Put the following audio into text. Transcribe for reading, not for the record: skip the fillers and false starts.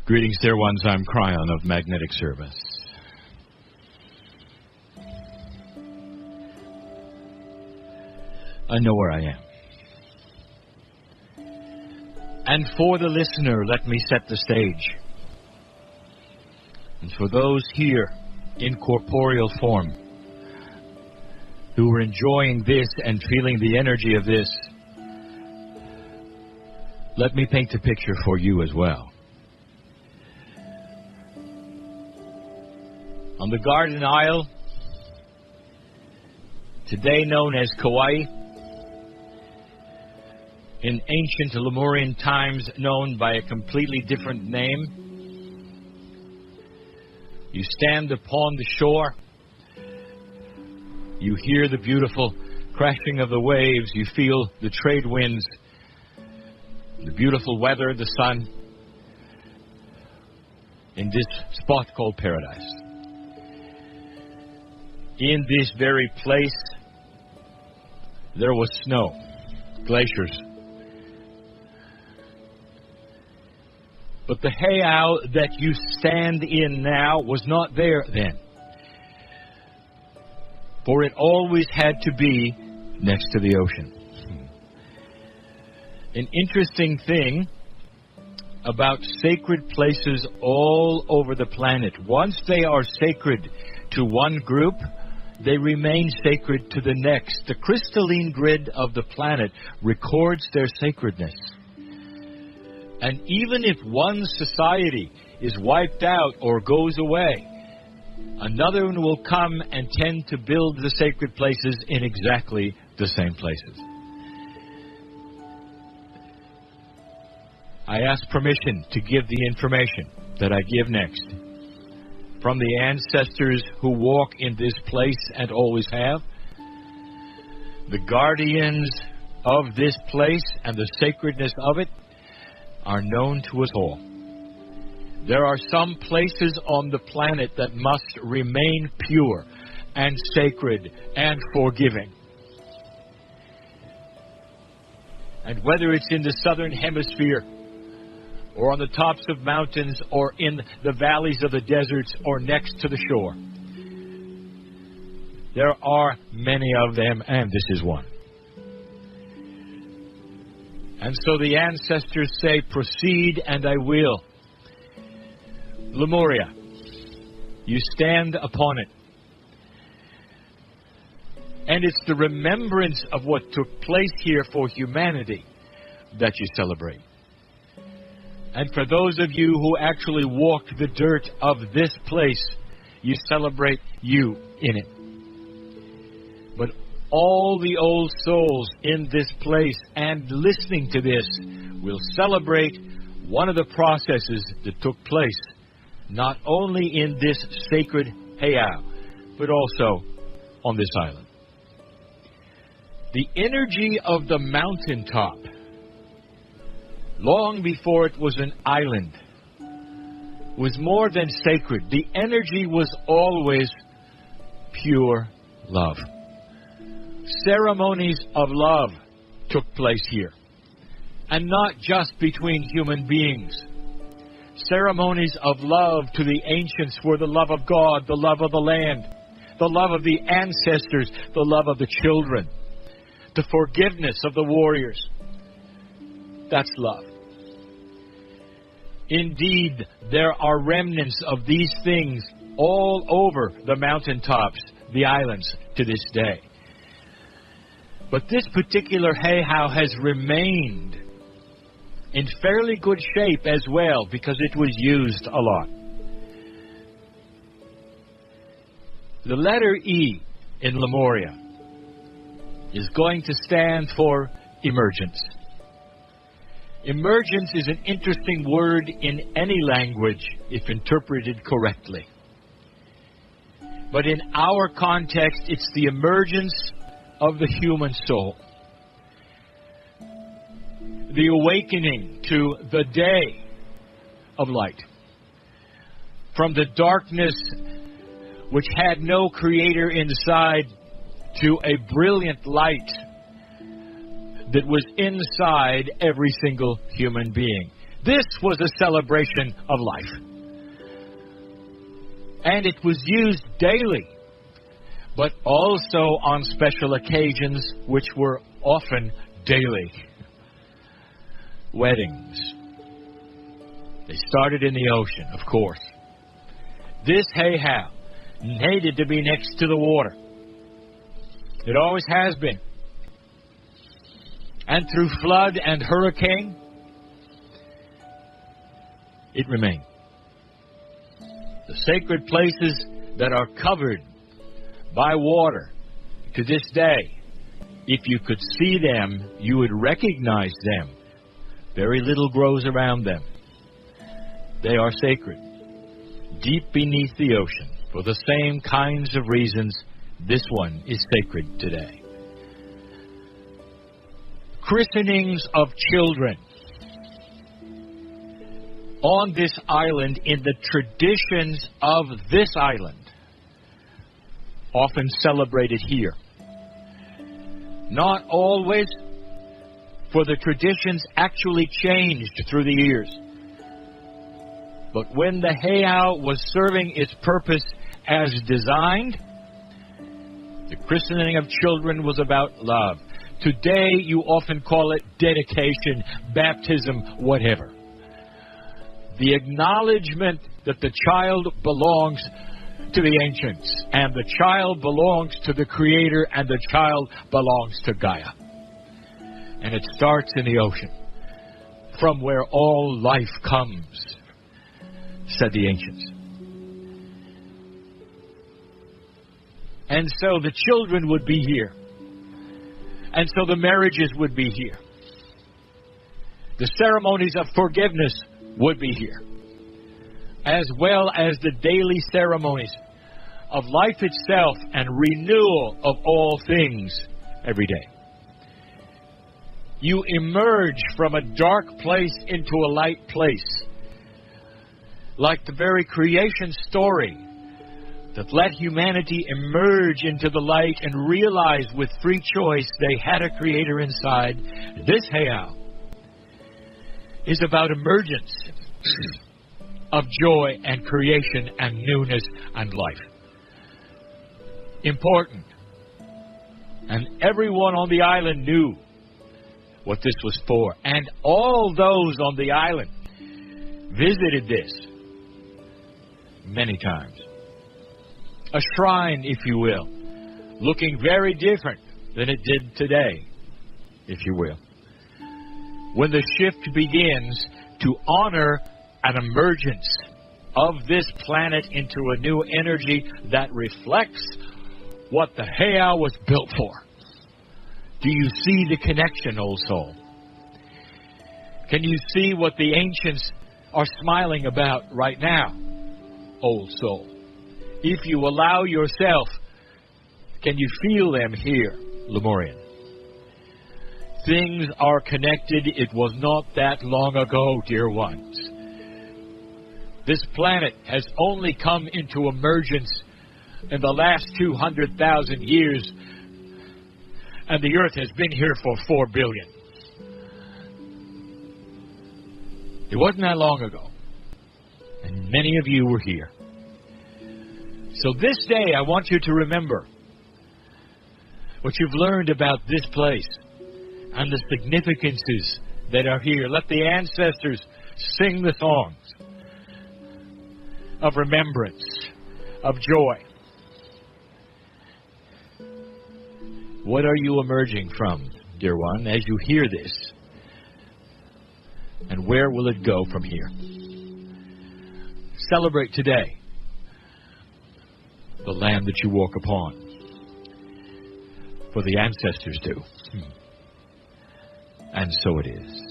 Greetings, dear ones. I'm Kryon of Magnetic Service. I know where I am. And for the listener, let me set the stage. And for those here in corporeal form who are enjoying this and feeling the energy of this, let me paint a picture for you as well. On the Garden Isle, today known as Kauai, in ancient Lemurian times known by a completely different name, you stand upon the shore, you hear the beautiful crashing of the waves, you feel the trade winds, the beautiful weather, the sun, in this spot called paradise. In this very place, there was snow, glaciers. But the heiau that you stand in now was not there then. For it always had to be next to the ocean. An interesting thing about sacred places all over the planet. Once they are sacred to one group, they remain sacred to the next. The crystalline grid of the planet records their sacredness. And even if one society is wiped out or goes away, another one will come and tend to build the sacred places in exactly the same places. I ask permission to give the information that I give next from the ancestors who walk in this place and always have, the guardians of this place and the sacredness of it are known to us all. There are some places on the planet that must remain pure and sacred and forgiving. And whether it's in the southern hemisphere, or on the tops of mountains, or in the valleys of the deserts, or next to the shore, there are many of them, and this is one. And so the ancestors say, proceed and I will. Lemuria, you stand upon it. And it's the remembrance of what took place here for humanity that you celebrate. And for those of you who actually walked the dirt of this place, you celebrate you in it. But all the old souls in this place and listening to this will celebrate one of the processes that took place, not only in this sacred heiau, but also on this island. The energy of the mountaintop, long before it was an island, was more than sacred. The energy was always pure love. Ceremonies of love took place here, and not just between human beings. Ceremonies of love to the ancients were the love of God, the love of the land, the love of the ancestors, the love of the children, the forgiveness of the warriors. That's love. Indeed, there are remnants of these things all over the mountaintops, the islands, to this day. But this particular heiau has remained in fairly good shape as well, because it was used a lot. The letter E in Lemuria is going to stand for emergence. Emergence is an interesting word in any language if interpreted correctly. But in our context, it's the emergence of the human soul. The awakening to the day of light. From the darkness which had no creator inside to a brilliant light that was inside every single human being. This was a celebration of life. And it was used daily, but also on special occasions, which were often daily. Weddings. They started in the ocean, of course. This Hay-How needed to be next to the water. It always has been. And through flood and hurricane, it remained. The sacred places that are covered by water to this day, if you could see them, you would recognize them. Very little grows around them. They are sacred, deep beneath the ocean. For the same kinds of reasons, this one is sacred today. Christenings of children. On this island, in the traditions of this island, often celebrated here. Not always, for the traditions actually changed through the years. But when the Hay-How was serving its purpose as designed, the christening of children was about love. Today, you often call it dedication, baptism, whatever. The acknowledgement that the child belongs to the ancients, and the child belongs to the Creator, and the child belongs to Gaia. And it starts in the ocean, from where all life comes, said the ancients. And so the children would be here. And so the marriages would be here. The ceremonies of forgiveness would be here, as well as the daily ceremonies of life itself and renewal of all things every day. You emerge from a dark place into a light place, like the very creation story that let humanity emerge into the light and realize with free choice they had a Creator inside. This Hay-How is about emergence of joy and creation and newness and life. Important. And everyone on the island knew what this was for. And all those on the island visited this many times. A shrine, if you will, looking very different than it did today, if you will. When the shift begins to honor an emergence of this planet into a new energy that reflects what the Hay-How was built for. Do you see the connection, old soul? Can you see what the ancients are smiling about right now, old soul? If you allow yourself, can you feel them here, Lemurian? Things are connected. It was not that long ago, dear ones. This planet has only come into emergence in the last 200,000 years, and the Earth has been here for 4 billion. It wasn't that long ago, and many of you were here. So this day, I want you to remember what you've learned about this place and the significances that are here. Let the ancestors sing the songs of remembrance, of joy. What are you emerging from, dear one, as you hear this? And where will it go from here? Celebrate today the land that you walk upon, for the ancestors do. And so it is.